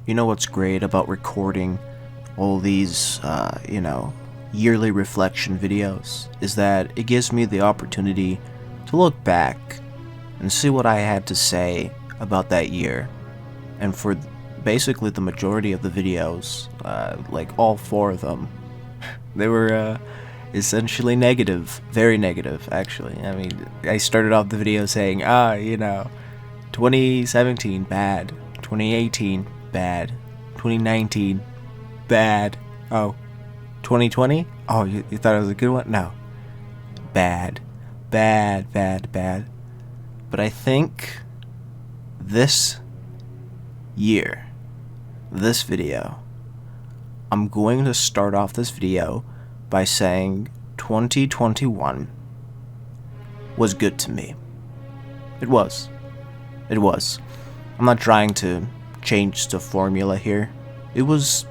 You know what's great about recording all these, yearly reflection videos is that it gives me the opportunity to look back and see what I had to say about that year. And for basically the majority of the videos, like all four of them, they were essentially negative, very negative, actually. I mean, I started off the video saying, 2017, bad. 2018, bad. 2019, bad. Oh, 2020? Oh, you thought it was a good one? No. Bad. Bad, bad, bad. But I think this year, this video, I'm going to start off this video by saying 2021 was good to me. It was. It was. I'm not trying to change the formula here. It was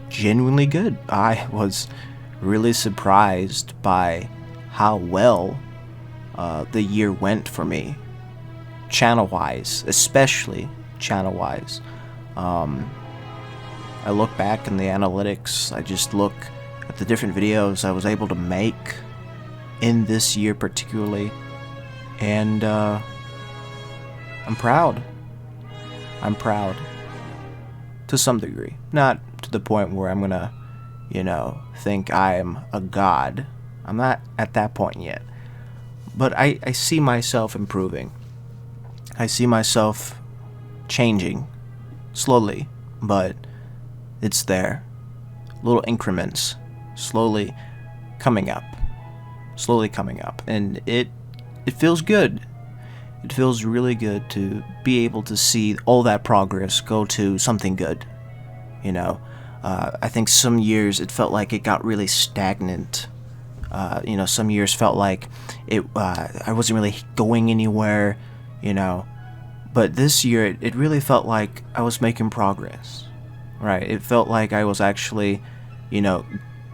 genuinely good. I was really surprised by how well the year went for me. Channel-wise, especially channel-wise. I look back in the analytics, I just look at the different videos I was able to make in this year particularly, and I'm proud. I'm proud. To some degree. Not to the point where I'm gonna, think I am a god. I'm not at that point yet. But I see myself improving. I see myself changing. Slowly, but it's there. Little increments. Slowly coming up. Slowly coming up. And it feels good. It feels really good to be able to see all that progress go to something good. I think some years it felt like it got really stagnant. Some years felt like I wasn't really going anywhere, But this year it really felt like I was making progress, right? It felt like I was actually,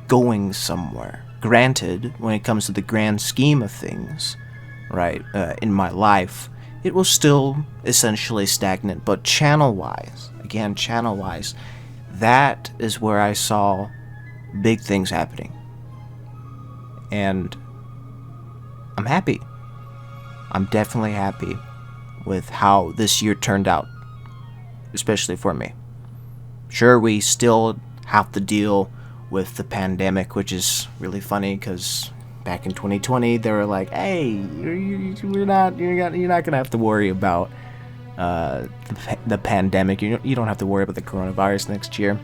going somewhere. Granted, when it comes to the grand scheme of things, right, in my life, it was still essentially stagnant, but channel-wise, that is where I saw big things happening. And I'm happy. I'm definitely happy with how this year turned out, especially for me. Sure, we still have to deal with the pandemic, which is really funny because back in 2020, they were like, "Hey, you're not gonna have to worry about the pandemic. You don't have to worry about the coronavirus next year."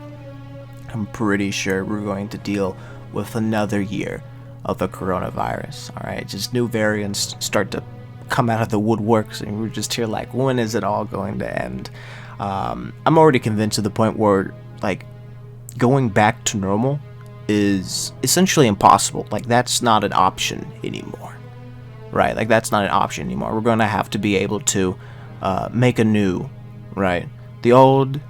I'm pretty sure we're going to deal with another year of the coronavirus. All right, just new variants start to come out of the woodworks, and we're just here like, when is it all going to end? I'm already convinced to the point where going back to normal is essentially impossible. That's not an option anymore, right? That's not an option anymore. We're going to have to be able to make a new, right? The old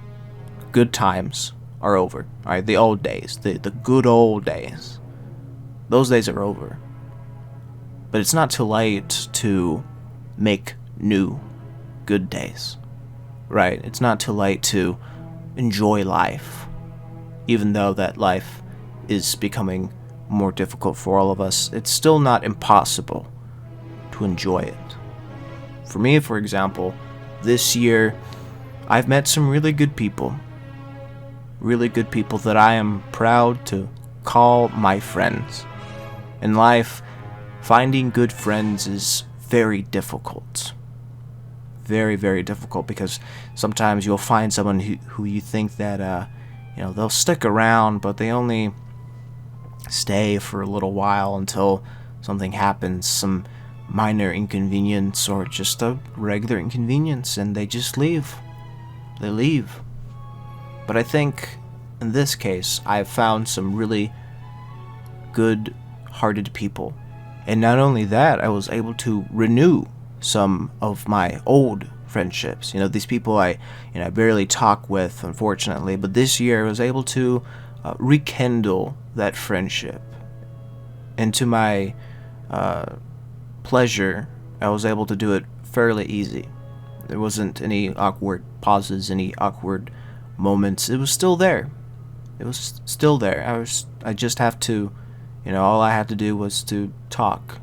good times are over, right? The old days, the good old days, those days are over. But it's not too late to make new good days, right? It's not too late to enjoy life, even though that life is becoming more difficult for all of us. It's still not impossible to enjoy it. For me, for example, this year, I've met some really good people that I am proud to call my friends. In life, finding good friends is very difficult. Very, very difficult, because sometimes you'll find someone who you think that, they'll stick around, but they only stay for a little while until something happens, some minor inconvenience or just a regular inconvenience, and they just leave. They leave. But I think in this case, I've found some really good-hearted people. And not only that, I was able to renew some of my old friendships. These people I barely talk with, unfortunately, but this year I was able to rekindle that friendship. And to my pleasure, I was able to do it fairly easy. There wasn't any awkward pauses, any awkward moments, it was still there. It was still there. I just have to, all I had to do was to talk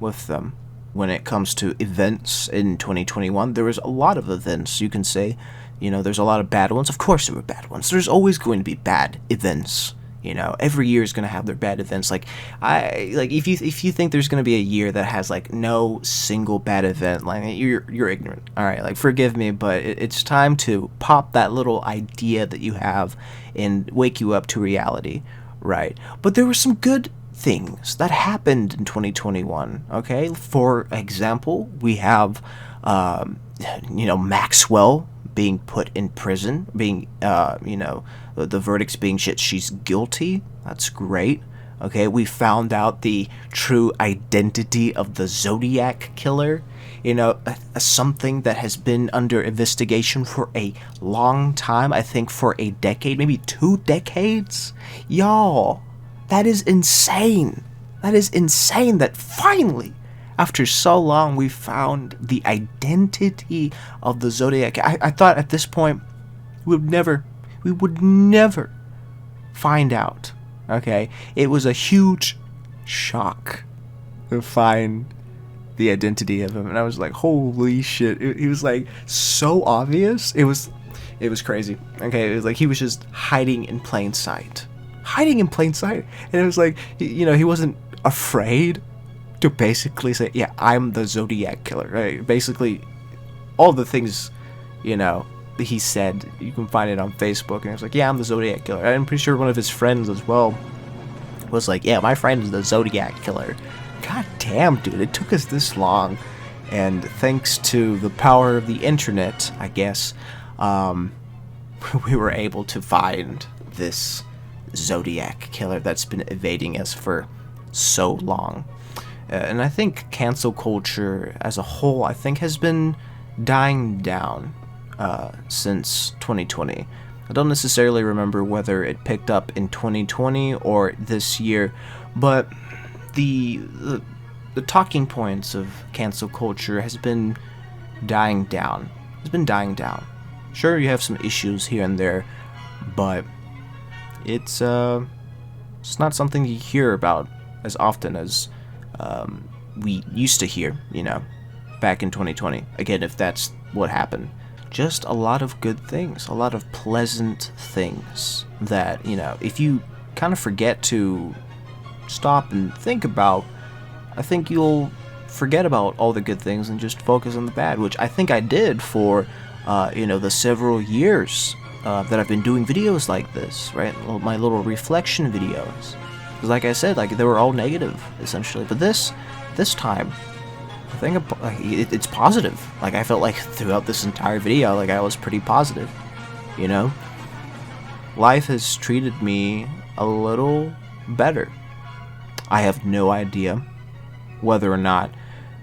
with them. When it comes to events in 2021, there was a lot of events. You can say, there's a lot of bad ones. Of course there were bad ones. There's always going to be bad events. Every year is going to have their bad events. If you think there's going to be a year that has no single bad event, you're ignorant. All right, forgive me, but it's time to pop that little idea that you have and wake you up to reality, right? But there were some good things that happened in 2021. Okay, for example, we have Maxwell being put in prison, being the verdict's being shit. She's guilty. That's great. Okay, we found out the true identity of the Zodiac killer. Something that has been under investigation for a long time. I think for a decade, maybe 2 decades. Y'all, that is insane. That is insane that finally, after so long, we found the identity of the Zodiac. I thought at this point we would never find out. Okay? It was a huge shock to find the identity of him. And I was like, holy shit. He was so obvious. It was crazy. Okay? It was he was just hiding in plain sight. Hiding in plain sight. And it was he wasn't afraid to basically say, yeah, I'm the Zodiac killer, right? Basically, all the things, he said, you can find it on Facebook, and it was yeah, I'm the Zodiac killer. I'm pretty sure one of his friends as well was yeah, my friend is the Zodiac killer. God damn, dude, it took us this long, and thanks to the power of the internet, I guess, we were able to find this Zodiac killer that's been evading us for so long. And I think cancel culture as a whole, I think, has been dying down since 2020. I don't necessarily remember whether it picked up in 2020 or this year, but the talking points of cancel culture has been dying down. It's been dying down. Sure, you have some issues here and there, but it's not something you hear about as often as we used to hear, back in 2020. Again, if that's what happened. Just a lot of good things, a lot of pleasant things that, if you kind of forget to stop and think about, I think you'll forget about all the good things and just focus on the bad, which I think I did for, the several years that I've been doing videos like this, right? My little reflection videos. Because like I said, they were all negative, essentially. But this time, I think it's positive. I felt throughout this entire video, I was pretty positive, Life has treated me a little better. I have no idea whether or not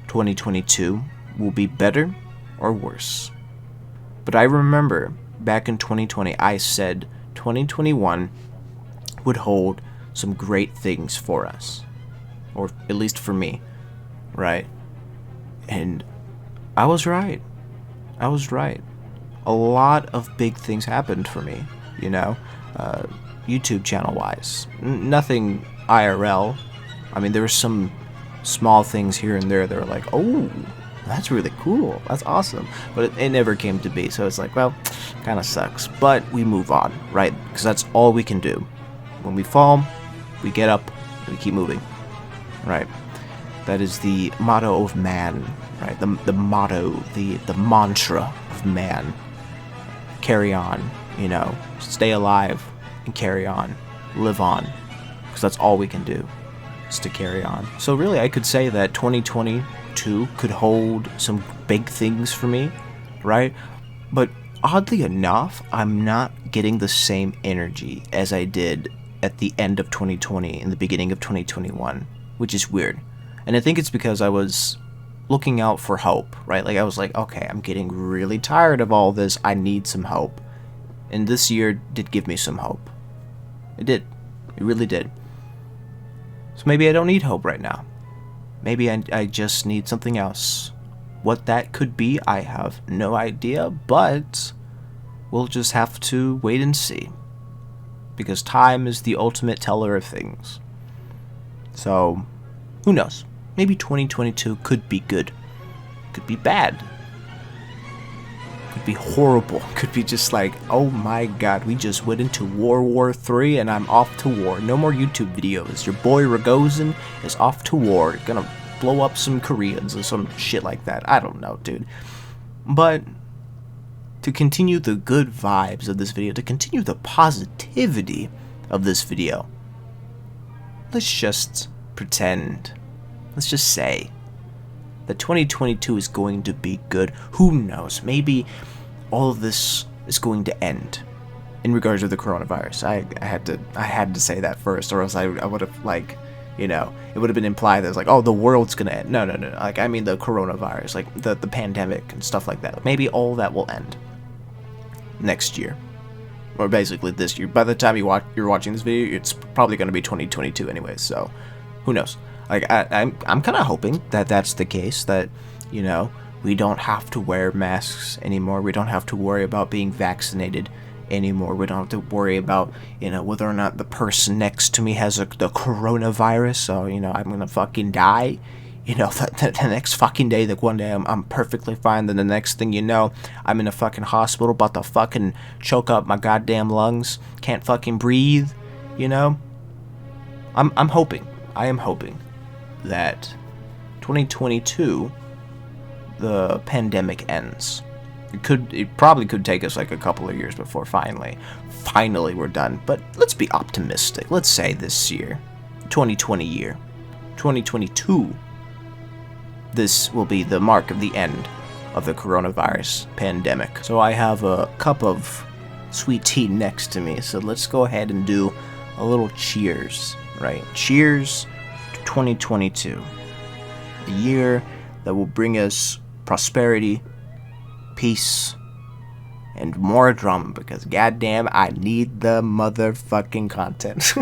2022 will be better or worse. But I remember back in 2020, I said 2021 would hold some great things for us, or at least for me, right? And I was right. A lot of big things happened for me, YouTube channel wise. Nothing IRL. I mean, there were some small things here and there that were oh, that's really cool, that's awesome, but it never came to be. So it's well, kind of sucks, but we move on, right? Because that's all we can do. When we fall, we get up and we keep moving, right? That is the motto of man, right? The motto, the mantra of man. Carry on, stay alive and carry on, live on, because that's all we can do, is to carry on. So really, I could say that 2022 could hold some big things for me, right? But oddly enough, I'm not getting the same energy as I did at the end of 2020 and the beginning of 2021, which is weird. And I think it's because I was looking out for hope, right? I was okay, I'm getting really tired of all this. I need some hope. And this year did give me some hope. It did. It really did. So maybe I don't need hope right now. Maybe I just need something else. What that could be, I have no idea, but we'll just have to wait and see. Because time is the ultimate teller of things. So, who knows? Maybe 2022 could be good. Could be bad. Could be horrible. Could be just like, oh my god, we just went into World War III and I'm off to war. No more YouTube videos. Your boy Rigozen is off to war. Gonna blow up some Koreans or some shit like that. I don't know, dude. But to continue the good vibes of this video, to continue the positivity of this video, let's just pretend, let's just say that 2022 is going to be good. Who knows? Maybe all of this is going to end in regards to the coronavirus. I had to say that first, or else I would have, like, you know, it would have been implied that it's like, oh, the world's gonna end. No. Like, I mean the coronavirus, like the pandemic and stuff like that. Maybe all that will end next year, or basically this year. By the time you're watching this video, it's probably going to be 2022 anyways. So, who knows? Like, I'm kind of hoping that that's the case. That, you know, we don't have to wear masks anymore. We don't have to worry about being vaccinated anymore. We don't have to worry about, you know, whether or not the person next to me has the coronavirus. So, you know, I'm gonna fucking die. You know, the next fucking day, like one day I'm perfectly fine, then the next thing you know, I'm in a fucking hospital about to fucking choke up my goddamn lungs, can't fucking breathe, you know? I'm hoping, I am hoping that 2022, the pandemic ends. It probably could take us like a couple of years before finally we're done, but let's be optimistic. Let's say this year, 2022, this will be the mark of the end of the coronavirus pandemic. So I have a cup of sweet tea next to me, so let's go ahead and do a little cheers, right? Cheers to 2022, the year that will bring us prosperity, peace, and more drama, because goddamn, I need the motherfucking content.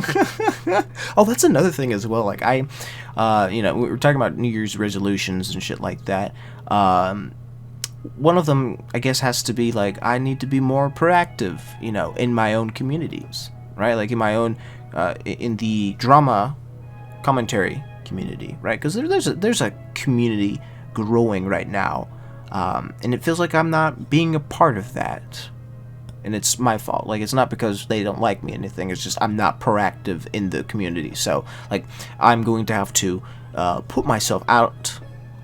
Oh, that's another thing as well. Like, you know, we were talking about New Year's resolutions and shit like that. One of them, I guess, has to be, like, I need to be more proactive, you know, in my own communities, right? Like, in my own, in the drama commentary community, right? Because there's a community growing right now. And it feels like I'm not being a part of that. And it's my fault. Like, it's not because they don't like me or anything. It's just I'm not proactive in the community. So, like, I'm going to have to put myself out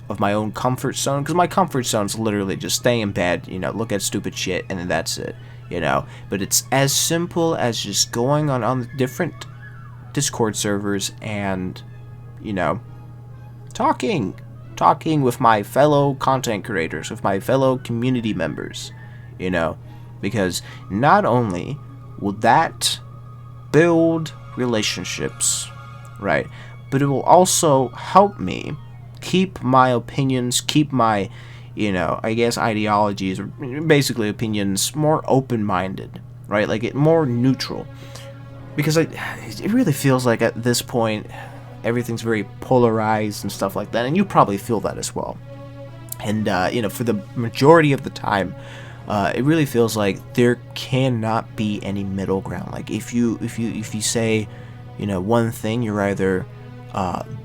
of my own comfort zone. Because my comfort zone is literally just stay in bed, you know, look at stupid shit, and then that's it, you know. But it's as simple as just going on different Discord servers and, you know, talking with my fellow content creators, with my fellow community members, you know, because not only will that build relationships, right, but it will also help me keep my opinions, keep my, you know, I guess ideologies, or basically opinions, more open-minded, right, like it more neutral, because it really feels like at this point everything's very polarized and stuff like that, and you probably feel that as well. And you know, for the majority of the time, it really feels like there cannot be any middle ground. Like if you say, you know, one thing, you're either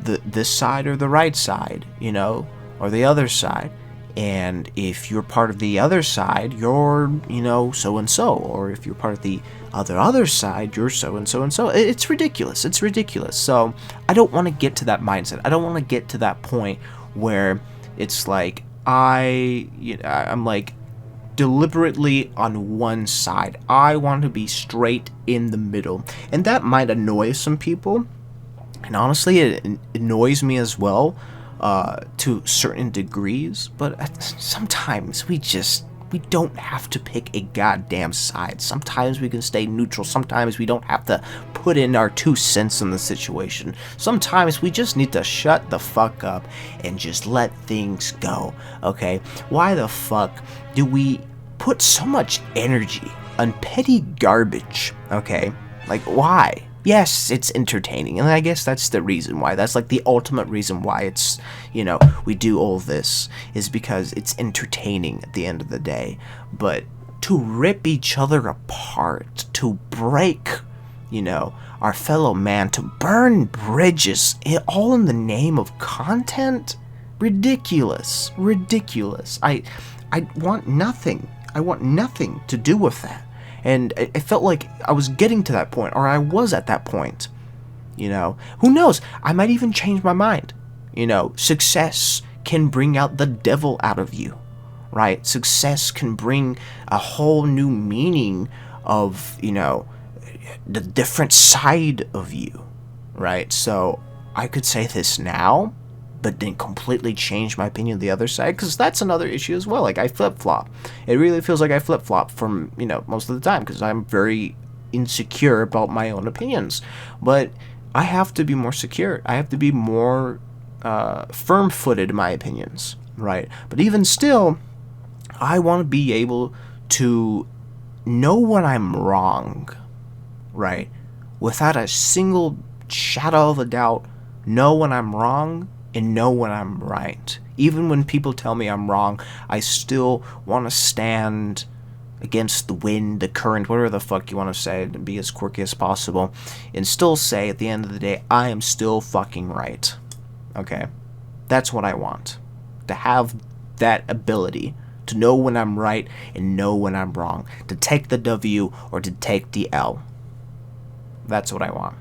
this side or the right side, you know, or the other side. And if you're part of the other side, you're, you know, so and so, or if you're part of the other side, you're so and so and so. It's ridiculous. It's ridiculous. So I don't want to get to that mindset. I don't want to get to that point where it's like I'm like deliberately on one side. I want to be straight in the middle, and that might annoy some people. And honestly, it annoys me as well. To certain degrees, but sometimes we don't have to pick a goddamn side. Sometimes we can stay neutral. Sometimes we don't have to put in our 2 cents in the situation. Sometimes we just need to shut the fuck up and just let things go, okay? Why the fuck do we put so much energy on petty garbage, okay? Like, why? Yes, it's entertaining, and I guess that's the reason why. That's like the ultimate reason why it's, you know, we do all this, is because it's entertaining at the end of the day. But to rip each other apart, to break, our fellow man, to burn bridges, all in the name of content? Ridiculous. I want nothing. I want nothing to do with that. And it felt like I was getting to that point, or I was at that point. Who knows? I might even change my mind. Success can bring out the devil out of you, right? Success can bring a whole new meaning of, the different side of you, right? So I could say this now, but then completely change my opinion of the other side, because that's another issue as well. Like, I flip-flop. It really feels like I flip-flop from, most of the time, because I'm very insecure about my own opinions. But I have to be more secure. I have to be more firm-footed in my opinions, right? But even still, I want to be able to know when I'm wrong, right? Without a single shadow of a doubt, know when I'm wrong and know when I'm right. Even when people tell me I'm wrong, I still want to stand against the wind, the current, whatever the fuck you want to say, to be as quirky as possible, and still say at the end of the day, I am still fucking right. Okay? That's what I want. To have that ability to know when I'm right and know when I'm wrong. To take the W or to take the L. That's what I want.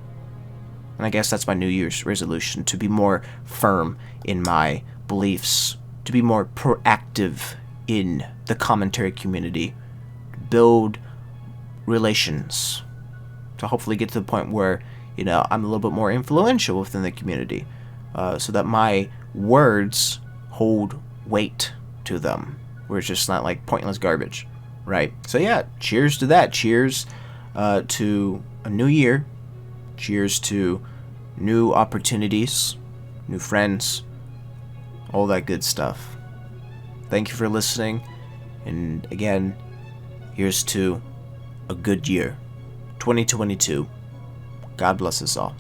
And I guess that's my New Year's resolution, to be more firm in my beliefs, to be more proactive in the commentary community, build relations, to hopefully get to the point where, I'm a little bit more influential within the community, so that my words hold weight to them, where it's just not like pointless garbage, right? So yeah, cheers to that. Cheers to a new year. Cheers to new opportunities, new friends, all that good stuff. Thank you for listening, and again, here's to a good year, 2022. God bless us all.